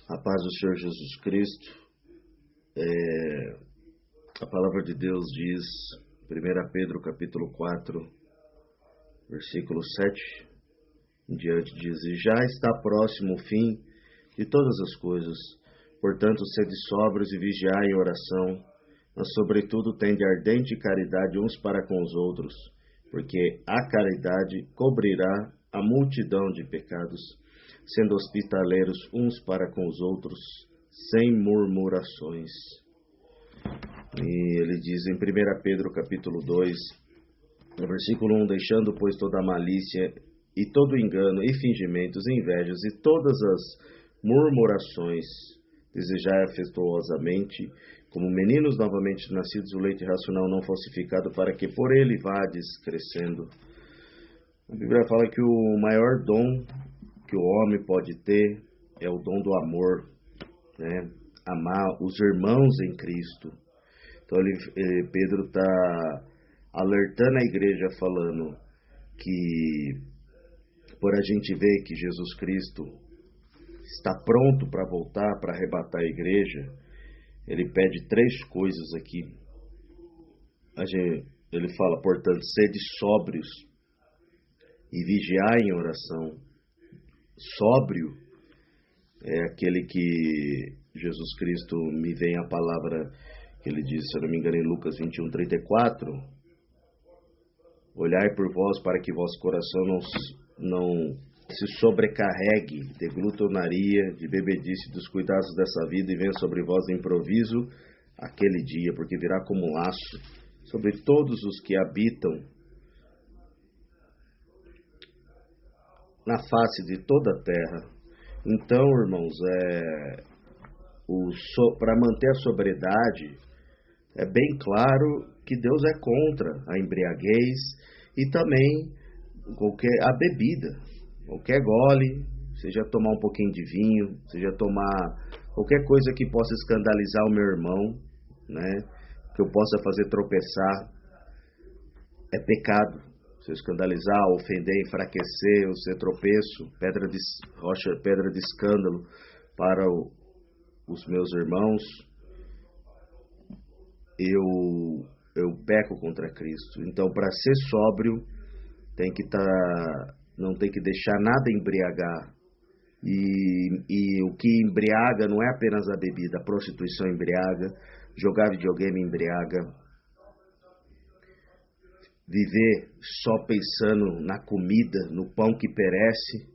A paz do Senhor Jesus Cristo. A palavra de Deus diz, 1 Pedro capítulo 4, versículo 7, em diante diz: E já está próximo o fim de todas as coisas, portanto sede sóbrios e vigiai em oração, mas sobretudo tende ardente caridade uns para com os outros, porque a caridade cobrirá a multidão de pecados, sendo hospitaleiros uns para com os outros, sem murmurações. E ele diz em 1 Pedro capítulo 2, no versículo 1, deixando, pois, toda a malícia e todo engano e fingimentos, invejas e todas as murmurações, desejai afetuosamente, como meninos novamente nascidos do leite racional não falsificado, para que por ele vades crescendo. A Bíblia fala que o maior dom que o homem pode ter é o dom do amor, né? Amar os irmãos em Cristo. Então Pedro está alertando a igreja, falando que por a gente ver que Jesus Cristo está pronto para voltar, para arrebatar a igreja, ele pede 3 coisas aqui. Ele fala, portanto, sede sóbrios e vigiai em oração. Sóbrio é aquele que Jesus Cristo me vem a palavra que ele diz, se eu não me engano, em Lucas 21:34, olhai por vós para que vosso coração não se sobrecarregue de glutonaria, de bebedice, dos cuidados dessa vida, e venha sobre vós de improviso aquele dia, porque virá como laço sobre todos os que habitam na face de toda a terra. Então, irmãos, para manter a sobriedade, é bem claro que Deus é contra a embriaguez e também a bebida. Qualquer gole, seja tomar um pouquinho de vinho, seja tomar qualquer coisa que possa escandalizar o meu irmão, né? Que eu possa fazer tropeçar, é pecado. Se eu escandalizar, ofender, enfraquecer, ou ser tropeço, pedra de escândalo para os meus irmãos, eu peco contra Cristo. Então, para ser sóbrio, não tem que deixar nada embriagar. E o que embriaga não é apenas a bebida, a prostituição embriaga, jogar videogame embriaga, viver só pensando na comida, no pão que perece,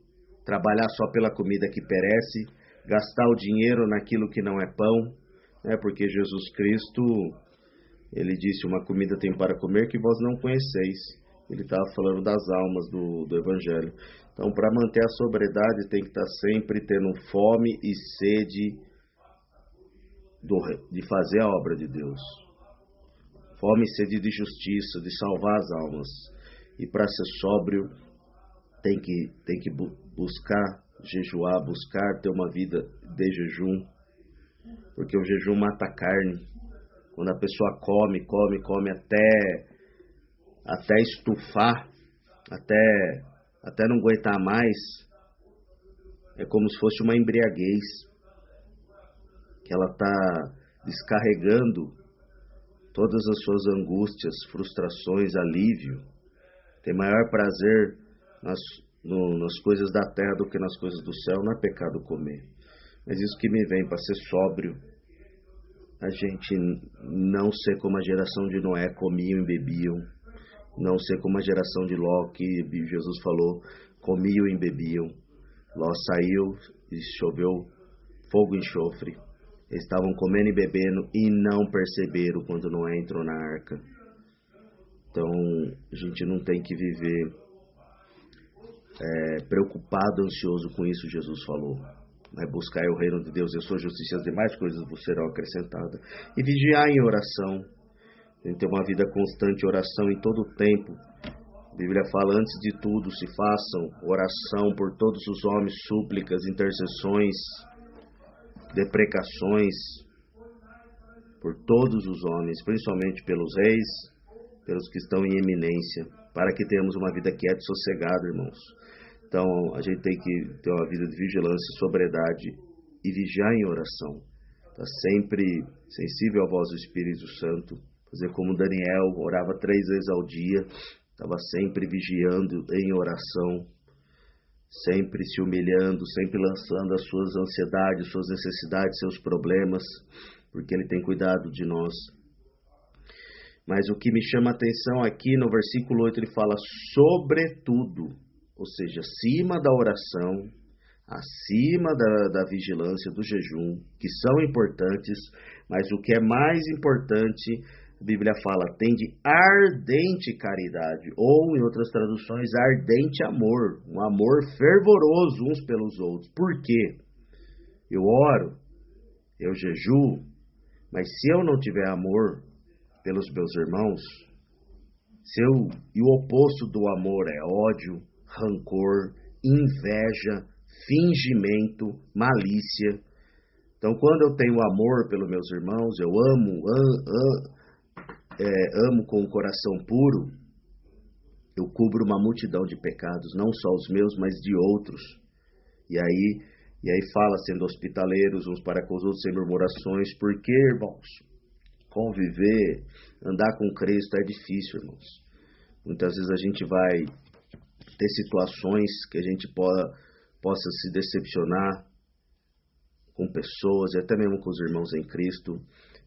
trabalhar só pela comida que perece, gastar o dinheiro naquilo que não é pão, né? Porque Jesus Cristo, ele disse, uma comida tem para comer que vós não conheceis. Ele estava falando das almas do Evangelho. Então, para manter a sobriedade, tem que estar sempre tendo fome e sede de fazer a obra de Deus. Fome e sede de justiça, de salvar as almas. E para ser sóbrio, tem que buscar, jejuar, buscar ter uma vida de jejum. Porque o jejum mata a carne. Quando a pessoa come até estufar, até não aguentar mais, é como se fosse uma embriaguez, que ela está descarregando todas as suas angústias, frustrações, alívio. Tem maior prazer nas coisas da terra do que nas coisas do céu. Não é pecado comer. Mas isso que me vem para ser sóbrio, a gente não ser como a geração de Noé, comiam e bebiam. Não ser como a geração de Ló, que Jesus falou, comiam e bebiam. Ló saiu e choveu fogo e enxofre. Eles estavam comendo e bebendo e não perceberam quando Noé entrou na arca. Então, a gente não tem que viver preocupado, ansioso com isso, Jesus falou. Vai buscar o reino de Deus e a sua justiça, as demais coisas vos serão acrescentadas. E vigiar em oração. Tem que ter uma vida constante, oração em todo o tempo. A Bíblia fala, antes de tudo, se façam oração por todos os homens, súplicas, intercessões, deprecações, por todos os homens, principalmente pelos reis, pelos que estão em eminência, para que tenhamos uma vida quieta e sossegada, irmãos. Então, a gente tem que ter uma vida de vigilância e sobriedade e vigiar em oração. Está sempre sensível à voz do Espírito Santo. Fazer como Daniel, orava 3 vezes ao dia, estava sempre vigiando em oração, sempre se humilhando, sempre lançando as suas ansiedades, suas necessidades, seus problemas, porque Ele tem cuidado de nós. Mas o que me chama a atenção aqui no versículo 8, ele fala sobretudo, ou seja, acima da oração, acima da vigilância, do jejum, que são importantes, mas o que é mais importante, a Bíblia fala, tende ardente caridade, ou em outras traduções, ardente amor, um amor fervoroso uns pelos outros. Por quê? Eu oro, eu jejuo, mas se eu não tiver amor pelos meus irmãos, e o oposto do amor é ódio, rancor, inveja, fingimento, malícia. Então, quando eu tenho amor pelos meus irmãos, eu amo com o coração puro, eu cubro uma multidão de pecados, não só os meus, mas de outros. E aí fala, sendo hospitaleiros uns para com os outros, sem murmurações, porque, irmãos, conviver, andar com Cristo é difícil, irmãos. Muitas vezes a gente vai ter situações que a gente possa se decepcionar com pessoas, e até mesmo com os irmãos em Cristo,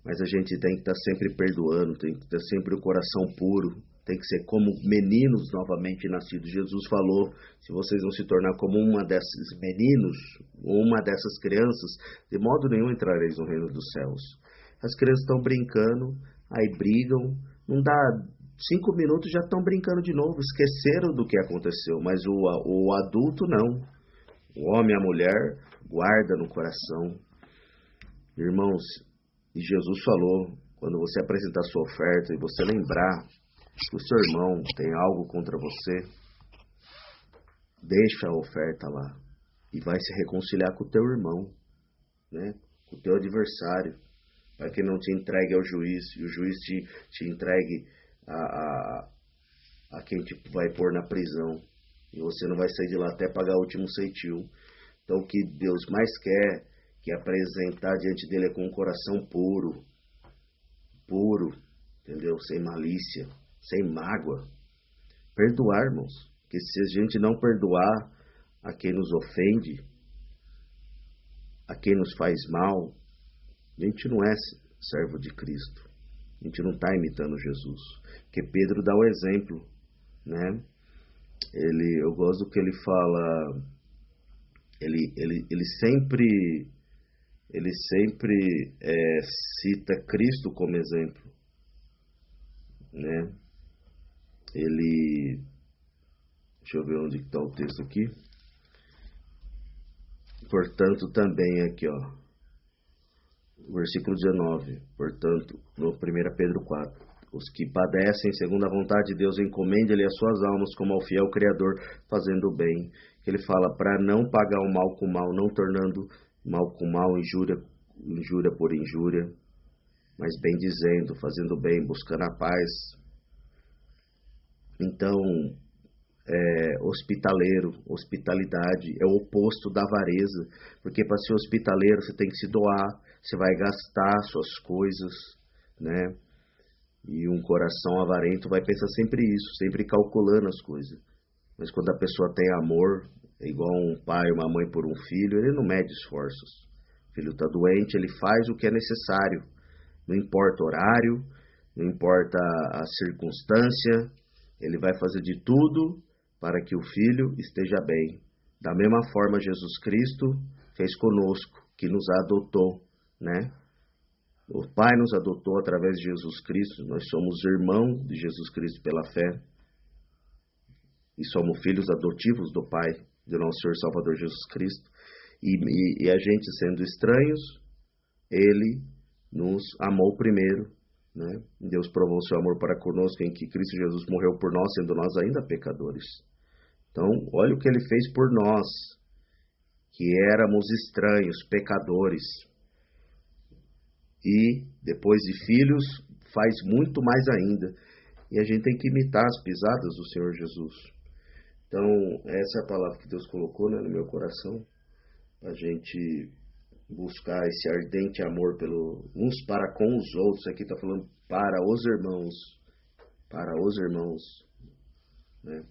mas a gente tem que estar sempre perdoando, tem que ter sempre o coração puro, tem que ser como meninos novamente nascidos. Jesus falou, se vocês não se tornar como uma desses meninos, uma dessas crianças, de modo nenhum entrareis no reino dos céus. As crianças estão brincando, aí brigam, não dá 5 minutos, já estão brincando de novo, esqueceram do que aconteceu, mas o adulto não. O homem e a mulher guarda no coração. Irmãos, e Jesus falou, quando você apresentar sua oferta e você lembrar que o seu irmão tem algo contra você, deixa a oferta lá e vai se reconciliar com o teu irmão, né? Com o teu adversário, para que não te entregue ao juiz e o juiz te entregue a quem te vai pôr na prisão e você não vai sair de lá até pagar o último ceitil. Então o que Deus mais quer que apresentar diante dele é com um coração puro, entendeu? Sem malícia, sem mágoa. Perdoar, irmãos, porque se a gente não perdoar a quem nos ofende, a quem nos faz mal, a gente não é servo de Cristo. A gente não está imitando Jesus. Porque Pedro dá o exemplo, né? Eu gosto do que ele fala. Ele sempre cita Cristo como exemplo, né? Deixa eu ver onde está o texto aqui. Portanto, também aqui, ó. Versículo 19, portanto, no 1 Pedro 4, os que padecem segundo a vontade de Deus, encomende-lhe as suas almas como ao fiel Criador, fazendo o bem. Que ele fala para não pagar o mal com mal, não tornando mal com mal, injúria por injúria, mas bem dizendo, fazendo bem, buscando a paz. Então, hospitalidade é o oposto da avareza, porque para ser hospitaleiro você tem que se doar, você vai gastar suas coisas, né? E um coração avarento vai pensar sempre isso, sempre calculando as coisas. Mas quando a pessoa tem amor, é igual um pai ou uma mãe por um filho, ele não mede esforços. O filho está doente, ele faz o que é necessário, não importa o horário, não importa a circunstância, ele vai fazer de tudo para que o filho esteja bem. Da mesma forma, Jesus Cristo fez conosco, que nos adotou, né? O Pai nos adotou através de Jesus Cristo, nós somos irmãos de Jesus Cristo pela fé, e somos filhos adotivos do Pai, do nosso Senhor Salvador Jesus Cristo, e a gente sendo estranhos, Ele nos amou primeiro, né? Deus provou o seu amor para conosco em que Cristo Jesus morreu por nós, sendo nós ainda pecadores. Então, olha o que Ele fez por nós, que éramos estranhos, pecadores. E, depois de filhos, faz muito mais ainda. E a gente tem que imitar as pisadas do Senhor Jesus. Então, essa é a palavra que Deus colocou, né, no meu coração, a gente buscar esse ardente amor pelo uns para com os outros. Aqui está falando para os irmãos, né?